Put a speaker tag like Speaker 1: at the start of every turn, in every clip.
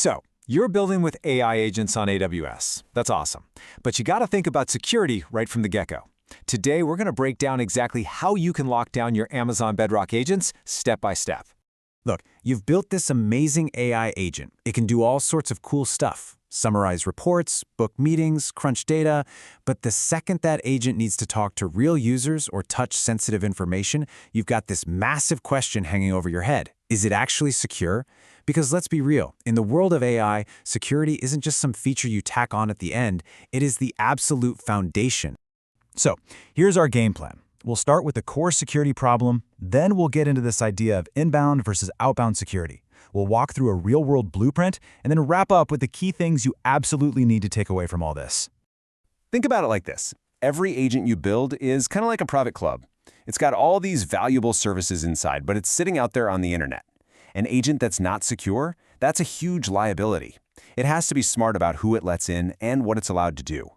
Speaker 1: So, you're building with AI agents on AWS. That's awesome. But you got to think about security right from the get-go. Today, we're going to break down exactly how you can lock down your Amazon Bedrock agents step by step. Look, you've built this amazing AI agent. It can do all sorts of cool stuff. Summarize reports, book meetings, crunch data. But the second that agent needs to talk to real users or touch sensitive information, you've got this massive question hanging over your head. Is it actually secure? Because let's be real, in the world of AI, security isn't just some feature you tack on at the end, it is the absolute foundation. So, here's our game plan. We'll start with the core security problem, then we'll get into this idea of inbound versus outbound security. We'll walk through a real-world blueprint, and then wrap up with the key things you absolutely need to take away from all this.
Speaker 2: Think about it like this. Every agent you build is kind of like a private club. It's got all these valuable services inside, but it's sitting out there on the internet. An agent that's not secure, that's a huge liability. It has to be smart about who it lets in and what it's allowed to do.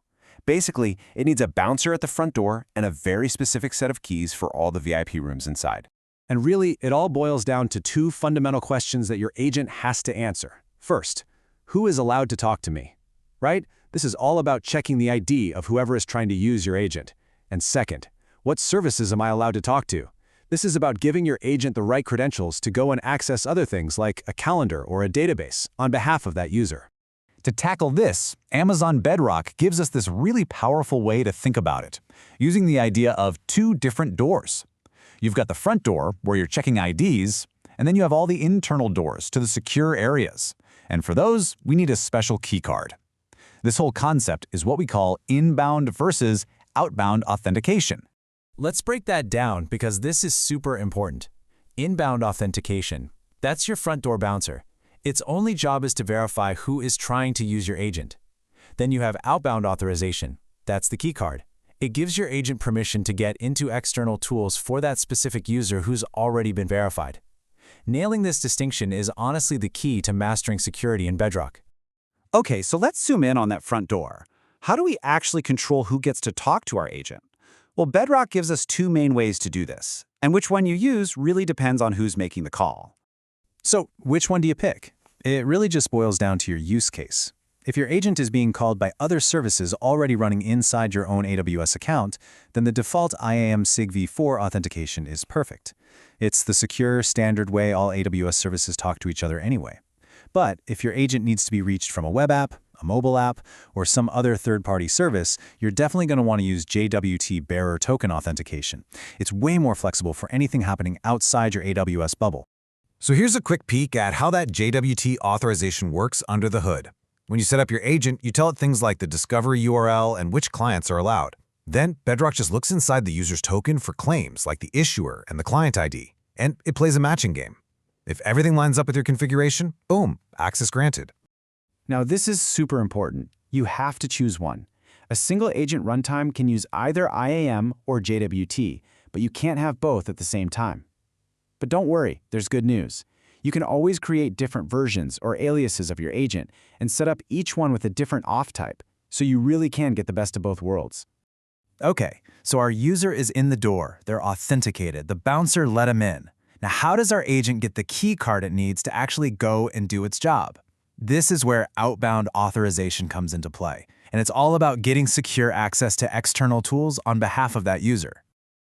Speaker 2: Basically, it needs a bouncer at the front door and a very specific set of keys for all the VIP rooms inside.
Speaker 3: And really, it all boils down to two fundamental questions that your agent has to answer. First, who is allowed to talk to me? Right? This is all about checking the ID of whoever is trying to use your agent. And second, what services am I allowed to talk to? This is about giving your agent the right credentials to go and access other things like a calendar or a database on behalf of that user.
Speaker 1: To tackle this, Amazon Bedrock gives us this really powerful way to think about it, using the idea of two different doors. You've got the front door, where you're checking IDs, and then you have all the internal doors to the secure areas. And for those, we need a special keycard. This whole concept is what we call inbound versus outbound authentication.
Speaker 4: Let's break that down because this is super important. Inbound authentication, that's your front door bouncer. Its only job is to verify who is trying to use your agent. Then you have outbound authorization. That's the keycard. It gives your agent permission to get into external tools for that specific user who's already been verified. Nailing this distinction is honestly the key to mastering security in Bedrock.
Speaker 3: Okay, so let's zoom in on that front door. How do we actually control who gets to talk to our agent? Well, Bedrock gives us two main ways to do this, and which one you use really depends on who's making the call.
Speaker 1: So, which one do you pick? It really just boils down to your use case. If your agent is being called by other services already running inside your own AWS account, then the default IAM SigV4 authentication is perfect. It's the secure, standard way all AWS services talk to each other anyway. But if your agent needs to be reached from a web app, a mobile app, or some other third-party service, you're definitely going to want to use JWT bearer token authentication. It's way more flexible for anything happening outside your AWS bubble.
Speaker 5: So here's a quick peek at how that JWT authorization works under the hood. When you set up your agent, you tell it things like the discovery URL and which clients are allowed. Then Bedrock just looks inside the user's token for claims like the issuer and the client ID, and it plays a matching game. If everything lines up with your configuration, boom, access granted.
Speaker 3: Now, this is super important. You have to choose one. A single agent runtime can use either IAM or JWT, but you can't have both at the same time. But don't worry, there's good news. You can always create different versions or aliases of your agent and set up each one with a different auth type, so you really can get the best of both worlds.
Speaker 1: Okay, so our user is in the door, they're authenticated, the bouncer let them in. Now how does our agent get the key card it needs to actually go and do its job? This is where outbound authorization comes into play, and it's all about getting secure access to external tools on behalf of that user.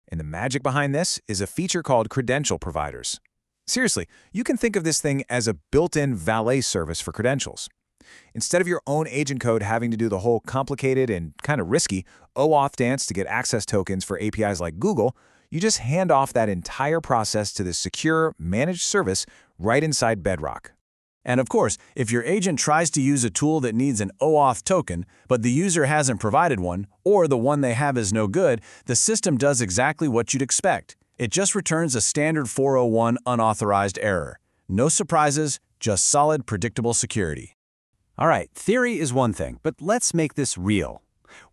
Speaker 1: And the magic behind this is a feature called credential providers. Seriously, you can think of this thing as a built-in valet service for credentials. Instead of your own agent code having to do the whole complicated and kind of risky OAuth dance to get access tokens for APIs like Google, you just hand off that entire process to this secure, managed service right inside Bedrock. And of course, if your agent tries to use a tool that needs an OAuth token, but the user hasn't provided one, or the one they have is no good, the system does exactly what you'd expect. It just returns a standard 401 unauthorized error. No surprises, just solid, predictable security.
Speaker 3: All right, theory is one thing, but let's make this real.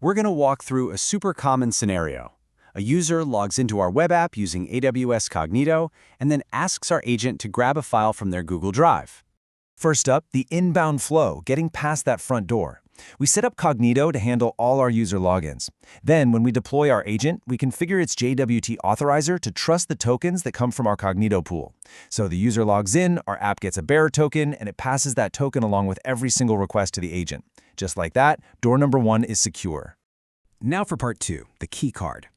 Speaker 3: We're going to walk through a super common scenario. A user logs into our web app using AWS Cognito and then asks our agent to grab a file from their Google Drive.
Speaker 1: First up, the inbound flow, getting past that front door. We set up Cognito to handle all our user logins. Then, when we deploy our agent, we configure its JWT authorizer to trust the tokens that come from our Cognito pool. So the user logs in, our app gets a bearer token, and it passes that token along with every single request to the agent. Just like that, door number 1 is secure.
Speaker 3: Now for part 2, the key card.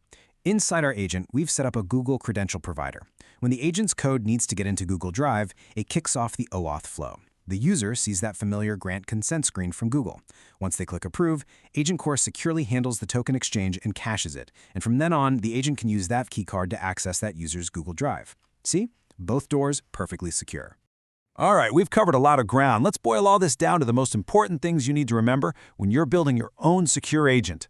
Speaker 3: Inside our agent, we've set up a Google credential provider. When the agent's code needs to get into Google Drive, it kicks off the OAuth flow. The user sees that familiar grant consent screen from Google. Once they click Approve, AgentCore securely handles the token exchange and caches it. And from then on, the agent can use that keycard to access that user's Google Drive. See? Both doors perfectly secure.
Speaker 4: All right, we've covered a lot of ground. Let's boil all this down to the most important things you need to remember when you're building your own secure agent.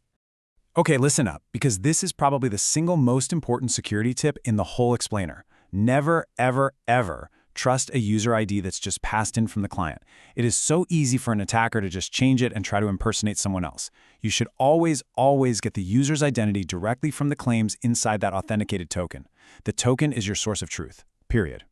Speaker 4: Okay, listen up, because this is probably the single most important security tip in the whole explainer. Never, ever, ever trust a user ID that's just passed in from the client. It is so easy for an attacker to just change it and try to impersonate someone else. You should always, always get the user's identity directly from the claims inside that authenticated token. The token is your source of truth, period.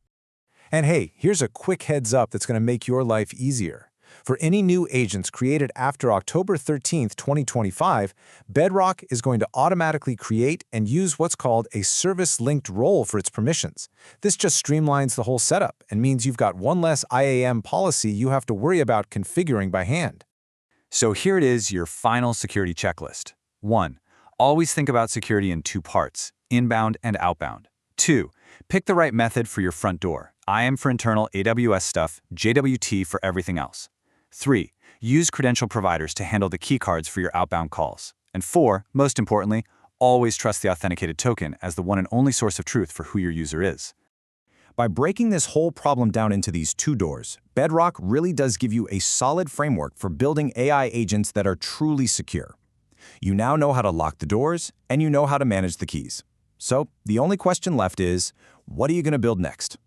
Speaker 1: And hey, here's a quick heads up that's going to make your life easier. For any new agents created after October 13th, 2025, Bedrock is going to automatically create and use what's called a service-linked role for its permissions. This just streamlines the whole setup and means you've got one less IAM policy you have to worry about configuring by hand.
Speaker 6: So here it is, your final security checklist. 1. Always think about security in 2 parts, inbound and outbound. 2. Pick the right method for your front door. IAM for internal AWS stuff, JWT for everything else. 3. Use credential providers to handle the keycards for your outbound calls. And 4, most importantly, always trust the authenticated token as the one and only source of truth for who your user is.
Speaker 1: By breaking this whole problem down into these 2 doors, Bedrock really does give you a solid framework for building AI agents that are truly secure. You now know how to lock the doors, and you know how to manage the keys. So the only question left is, what are you going to build next?